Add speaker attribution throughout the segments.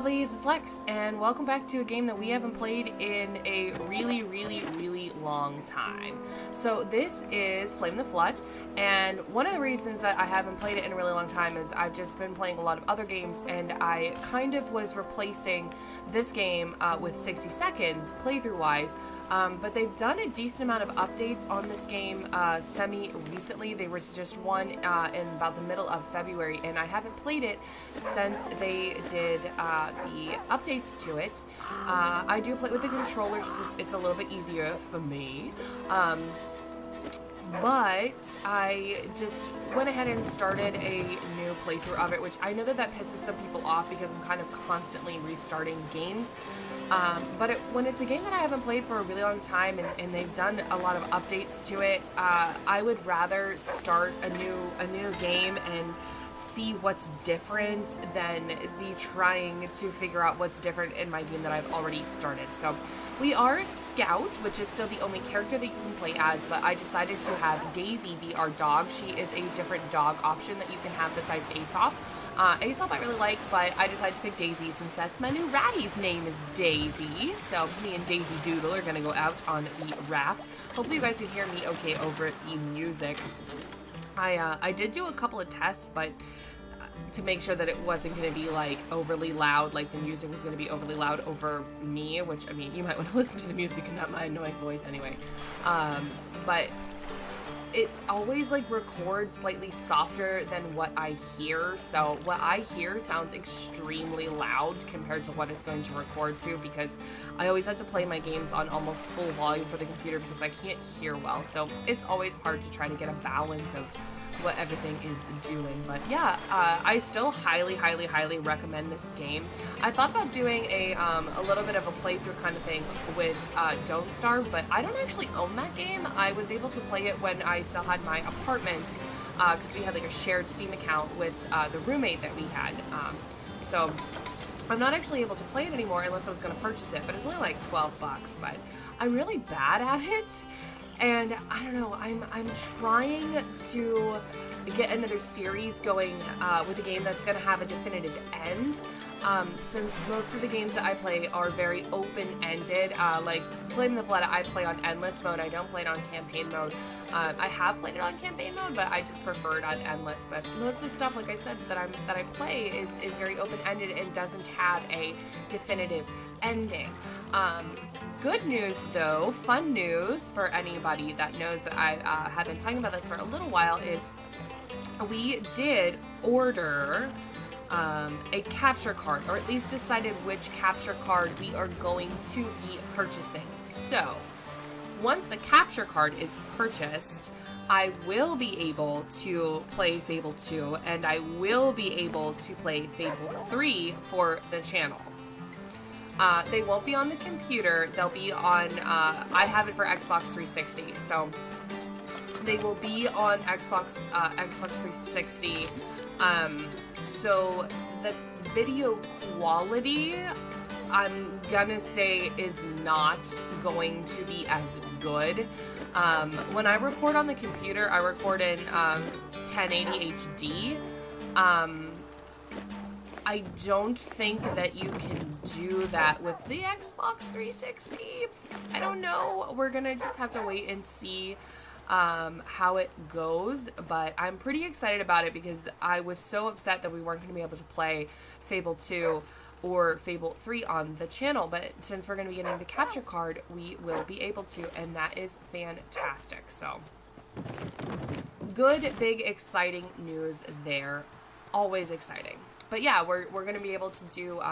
Speaker 1: lovelies, it's Lex, and welcome back to a game that we haven't played in a really long time. So this is Flame the Flood, and one of the reasons that I haven't played it in a really long time is I've just been playing a lot of other games, and I kind of was replacing this game with 60 seconds playthrough-wise. But they've done a decent amount of updates on this game semi-recently. There was just one in about the middle of February, and I haven't played it since they did the updates to it. I do play with the controller, just it's a little bit easier for me. But I just went ahead and started a new playthrough of it, which I know that pisses some people off because I'm kind of constantly restarting games. But when it's a game that I haven't played for a really long time and they've done a lot of updates to it, I would rather start a new game and see what's different than be trying to figure out what's different in my game that I've already started. So we are Scout, which is still the only character that you can play as, but I decided to have Daisy be our dog. She is a different dog option that you can have besides Aesop. Aesop I really like, but I decided to pick Daisy since that's my new rattie's name is Daisy. So me and Daisy Doodle are gonna go out on the raft. Hopefully you guys can hear me okay over the music. I did do a couple of tests, but to make sure that it wasn't going to be like overly loud, like the music was going to be overly loud over me, which I mean, you might want to listen to the music and not my annoying voice anyway. But it always like records slightly softer than what I hear, so what I hear sounds extremely loud compared to what it's going to record to, because I always have to play my games on almost full volume for the computer because I can't hear well, so it's always hard to try to get a balance of what everything is doing. But yeah, I still highly recommend this game. I thought about doing a little bit of a playthrough kind of thing with Don't Starve, but I don't actually own that game. I was able to play it when I still had my apartment, because we had like a shared Steam account with the roommate that we had. So I'm not actually able to play it anymore unless I was going to purchase it, but it's only like 12 bucks, but I'm really bad at it. And I don't know, I'm trying to get another series going with a game that's going to have a definitive end. Since most of the games that I play are very open-ended, like Flame the Flood, I play on endless mode. I don't play it on campaign mode. I have played it on campaign mode, but I just prefer it on endless. But most of the stuff, like I said, that I play is very open-ended and doesn't have a definitive ending. Good news, though, fun news for anybody that knows that I have been talking about this for a little while, is we did order a capture card, or at least decided which capture card we are going to be purchasing. So once the capture card is purchased, I will be able to play Fable 2, and I will be able to play Fable 3 for the channel. They won't be on the computer, they'll be on, I have it for Xbox 360, so they will be on Xbox 360, so the video quality, I'm gonna say, is not going to be as good. When I record on the computer, I record in 1080 HD. I don't think that you can do that with the Xbox 360. I don't know. We're gonna just have to wait and see how it goes, but I'm pretty excited about it because I was so upset that we weren't going to be able to play Fable 2 or Fable 3 on the channel, but since we're going to be getting the capture card, we will be able to, and that is fantastic. So good, big, exciting news there. Always exciting. But yeah, we're going to be able to do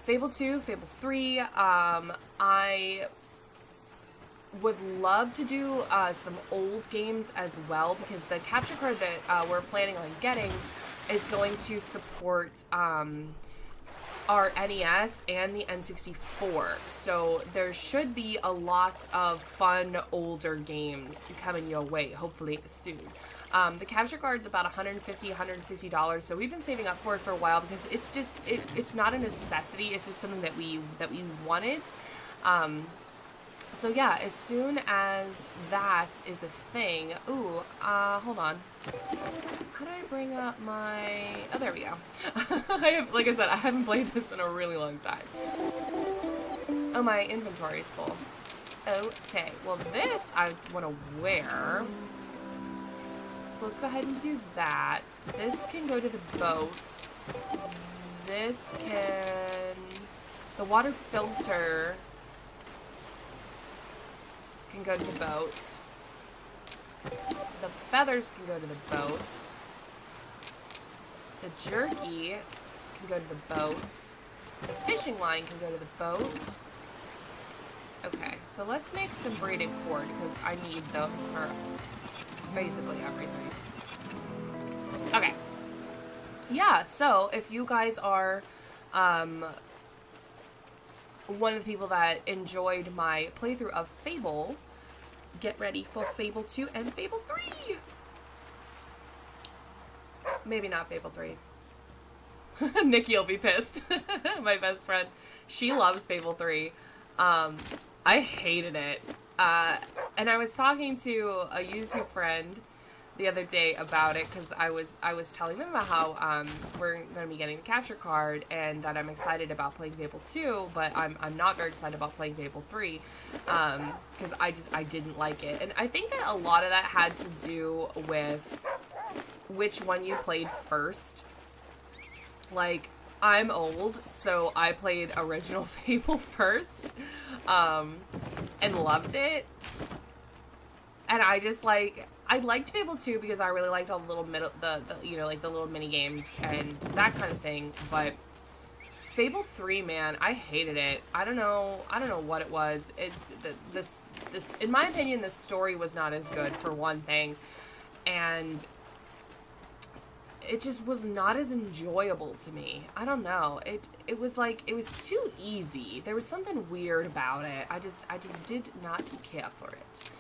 Speaker 1: Fable 2, Fable 3. I would love to do some old games as well, because the capture card that we're planning on getting is going to support our NES and the N64. So there should be a lot of fun older games coming your way, hopefully soon. The capture card's about $150, $160, so we've been saving up for it for a while because it's just, it's not a necessity, it's just something that we wanted. So yeah, as soon as that is a thing, ooh, hold on. How do I bring up my, oh, there we go. Like I said, I haven't played this in a really long time. Oh, my inventory is full. Okay, well this I want to wear. So let's go ahead and do that. This can go to the boat. This can, the water filter can go to the boat. The feathers can go to the boat. The jerky can go to the boat. The fishing line can go to the boat. Okay, so let's make some braided cord because I need those for basically everything. Okay. Yeah, so if you guys are one of the people that enjoyed my playthrough of Fable, get ready for Fable 2 and Fable 3! Maybe not Fable 3. Nikki will be pissed. My best friend. She loves Fable 3. I hated it. And I was talking to a YouTube friend the other day about it because I was telling them about how we're going to be getting the capture card and that I'm excited about playing Fable 2, but I'm not very excited about playing Fable 3 because I didn't like it. And I think that a lot of that had to do with which one you played first. Like, I'm old, so I played original Fable first and loved it. And I just I liked Fable 2 because I really liked all the little the little mini games and that kind of thing. But Fable 3, man, I hated it. I don't know what it was. It's this in my opinion, the story was not as good for one thing, and it just was not as enjoyable to me. I don't know. It was too easy. There was something weird about it. I just did not care for it.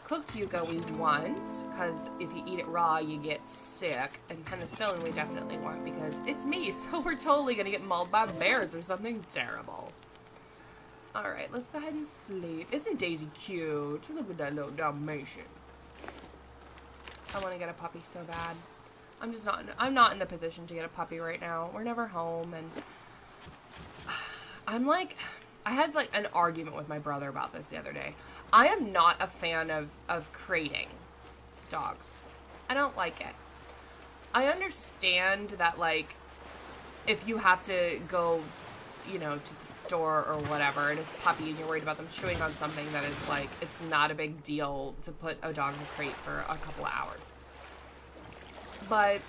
Speaker 1: Cooked yuca we want, because if you eat it raw, you get sick. And penicillin we definitely want, because it's me, so we're totally gonna get mauled by bears or something terrible. Alright, let's go ahead and sleep. Isn't Daisy cute? Look at that little Dalmatian. I want to get a puppy so bad. I'm not in the position to get a puppy right now. We're never home, and I had an argument with my brother about this the other day. I am not a fan of crating dogs. I don't like it. I understand that, if you have to go, to the store or whatever, and it's a puppy and you're worried about them chewing on something, that it's not a big deal to put a dog in a crate for a couple of hours. But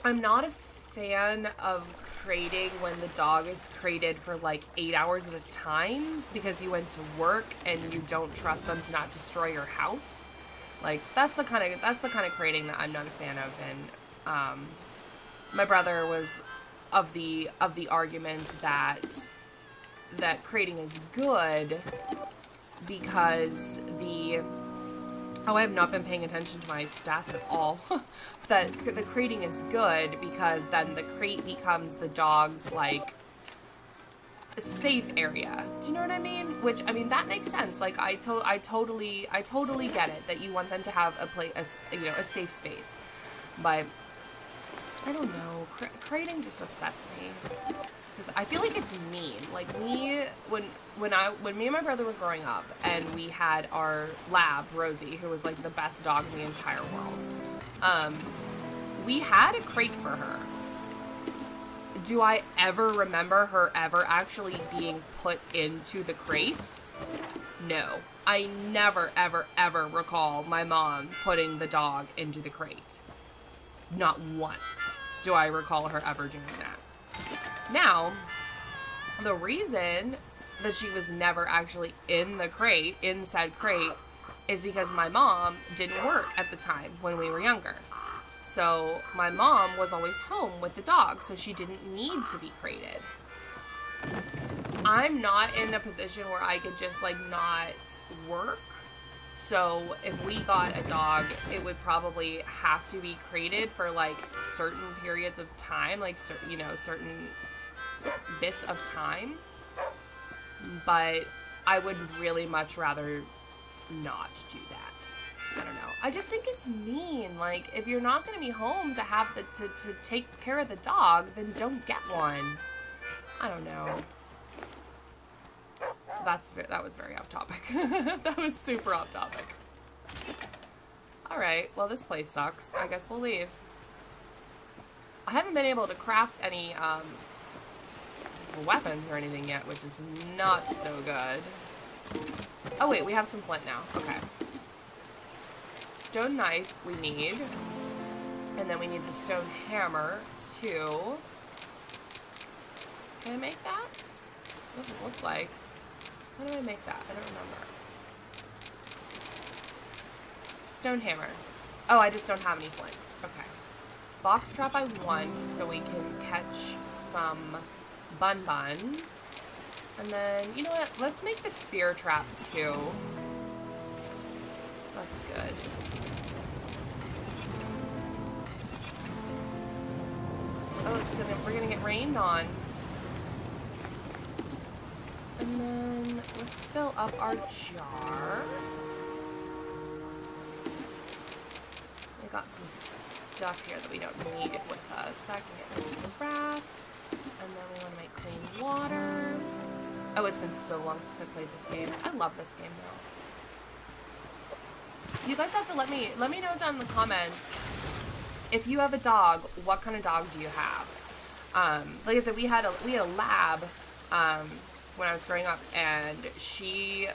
Speaker 1: I'm not a fan of crating when the dog is crated for 8 hours at a time because you went to work and you don't trust them to not destroy your house. That's the kind of crating that I'm not a fan of. And my brother was of the argument that crating is good because I have not been paying attention to my stats at all. That the crating is good because then the crate becomes the dog's safe area. Do you know what I mean? Which, I mean, that makes sense. I totally get it that you want them to have a safe space. But I don't know. Crating just upsets me. Because I feel like it's mean. When me and my brother were growing up, and we had our lab, Rosie, who was the best dog in the entire world, we had a crate for her. Do I ever remember her ever actually being put into the crate? No. I never, ever, ever recall my mom putting the dog into the crate. Not once do I recall her ever doing that. Now, the reason that she was never actually in said crate, is because my mom didn't work at the time when we were younger. So my mom was always home with the dog, so she didn't need to be crated. I'm not in a position where I could just not work. So if we got a dog, it would probably have to be crated for certain periods of time, certain bits of time. But I would really much rather not do that. I don't know. I just think it's mean. Like, if you're not going to be home to have to take care of the dog, then don't get one. I don't know. That was very off topic. That was super off topic. Alright, well, this place sucks. I guess we'll leave. I haven't been able to craft any weapons or anything yet, which is not so good. Oh wait, we have some flint now. Okay. Stone knife we need. And then we need the stone hammer too. Can I make that? What does it look like? How do I make that? I don't remember. Stone hammer. Oh, I just don't have any flint. Okay. Box trap I want so we can catch some buns. And then, you know what? Let's make the spear trap too. That's good. Oh, we're gonna get rained on. And then let's fill up our jar. We got some stuff here that we don't need with us. That can get into the raft. And then we want to make clean water. Oh, it's been so long since I played this game. I love this game though. You guys have to let me know down in the comments if you have a dog, what kind of dog do you have? Like I said, we had a lab when I was growing up, and she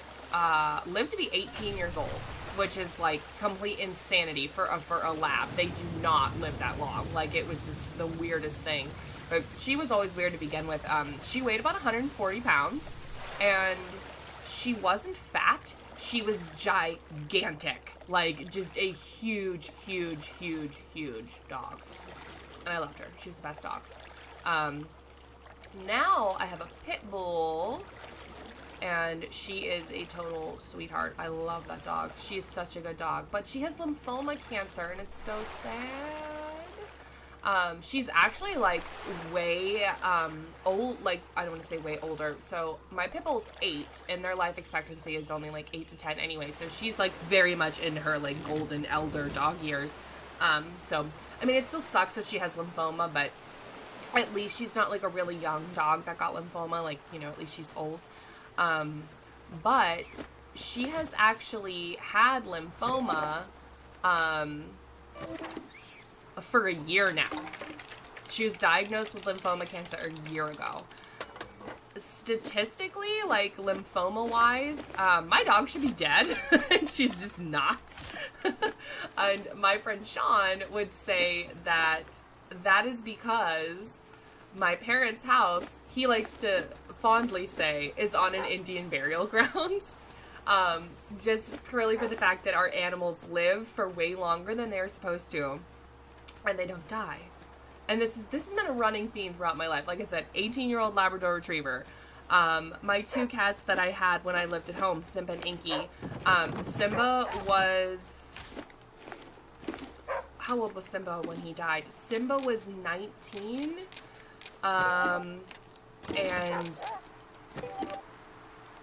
Speaker 1: lived to be 18 years old, which is like complete insanity for a lab. They do not live that long. Like, it was just the weirdest thing. But she was always weird to begin with. She weighed about 140 pounds, and she wasn't fat. She was gigantic. Like, just a huge, huge, huge, huge dog. And I loved her. She was the best dog. Now I have a pit bull, and she is a total sweetheart. I love that dog. She is such a good dog. But she has lymphoma cancer, and it's so sad. She's actually like way old, like, I don't want to say way older. So my pit bull's 8, and their life expectancy is only like 8 to 10 anyway. So she's like very much in her like golden elder dog years. So I mean, it still sucks that she has lymphoma, but at least she's not like a really young dog that got lymphoma. Like, you know, at least she's old. But she has actually had lymphoma, for a year now. She was diagnosed with lymphoma cancer a year ago. Statistically, like lymphoma-wise, my dog should be dead, and she's just not. And my friend Sean would say that that is because my parents' house, he likes to fondly say, is on an Indian burial ground. Just purely for the fact that our animals live for way longer than they're supposed to. And they don't die. And this has been a running theme throughout my life. Like I said, 18-year-old Labrador Retriever. My 2 cats that I had when I lived at home, Simba and Inky. Simba was... How old was Simba when he died? Simba was 19. And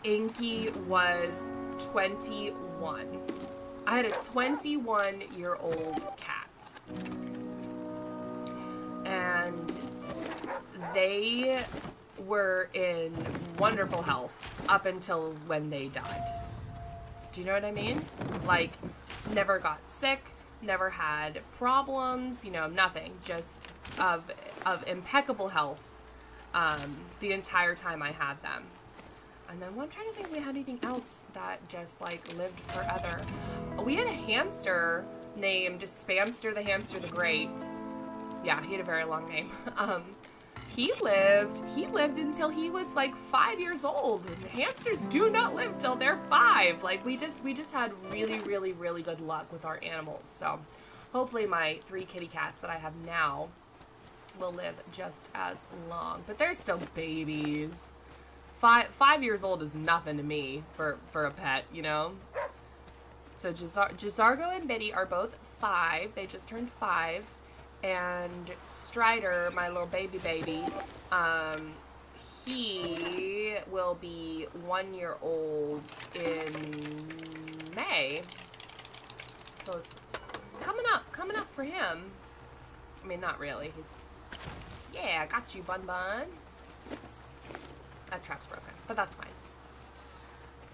Speaker 1: Inky was 21. I had a 21-year-old cat. And they were in wonderful health up until when they died. Do you know what I mean? Like, never got sick, never had problems, you know, nothing. Just of impeccable health the entire time I had them. And then I'm trying to think if we had anything else that just, like, lived forever. We had a hamster named Spamster the Hamster the Great. Yeah, he had a very long name. He lived until he was like 5 years old. And hamsters do not live till they're 5. Like, we just had really, really, really good luck with our animals. So hopefully my 3 kitty cats that I have now will live just as long. But they're still babies. 5 years old is nothing to me for a pet, you know? So Jazargo and Biddy are both 5. They just turned 5. And Strider, my little baby, he will be 1 year old in May. So it's coming up for him. I mean, not really. He's, yeah, I got you, Bun Bun. That trap's broken, but that's fine.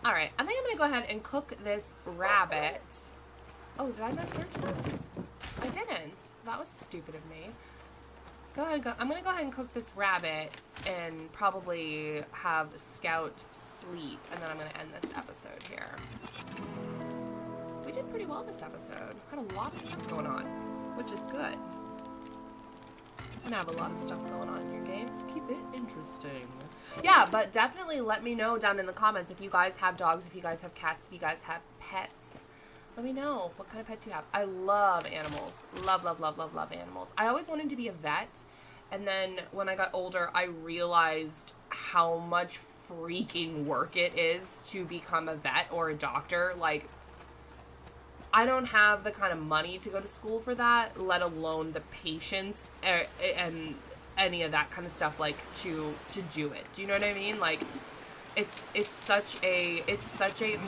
Speaker 1: All right, I think I'm gonna go ahead and cook this rabbit. Oh, did I not search this? I didn't. That was stupid of me. I'm gonna go ahead and cook this rabbit and probably have Scout sleep, and then I'm gonna end this episode here. We did pretty well this episode. Had a lot of stuff going on, which is good. I'm gonna have a lot of stuff going on in your games. Keep it interesting. Yeah, but definitely let me know down in the comments if you guys have dogs, if you guys have cats, if you guys have pets. Let me know what kind of pets you have. I love animals. Love, love, love, love, love animals. I always wanted to be a vet, and then when I got older, I realized how much freaking work it is to become a vet or a doctor. Like, I don't have the kind of money to go to school for that, let alone the patience and any of that kind of stuff, like, to do it. Do you know what I mean? Like, it's such a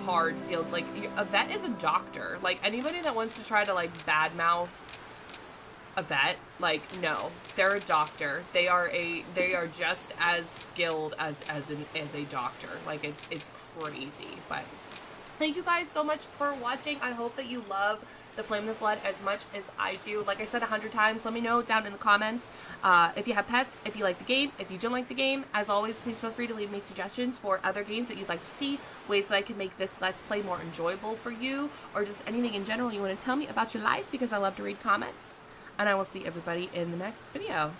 Speaker 1: hard field. Like, a vet is a doctor. Like, anybody that wants to try to, like, badmouth a vet, like, no, they're a doctor. They are just as skilled as a doctor. Like, it's crazy. But thank you guys so much for watching. I hope that you love the Flame of the Flood as much as I do. Like I said 100 times, let me know down in the comments if you have pets, if you like the game, if you don't like the game. As always, please feel free to leave me suggestions for other games that you'd like to see, ways that I can make this Let's Play more enjoyable for you, or just anything in general you want to tell me about your life, because I love to read comments. And I will see everybody in the next video.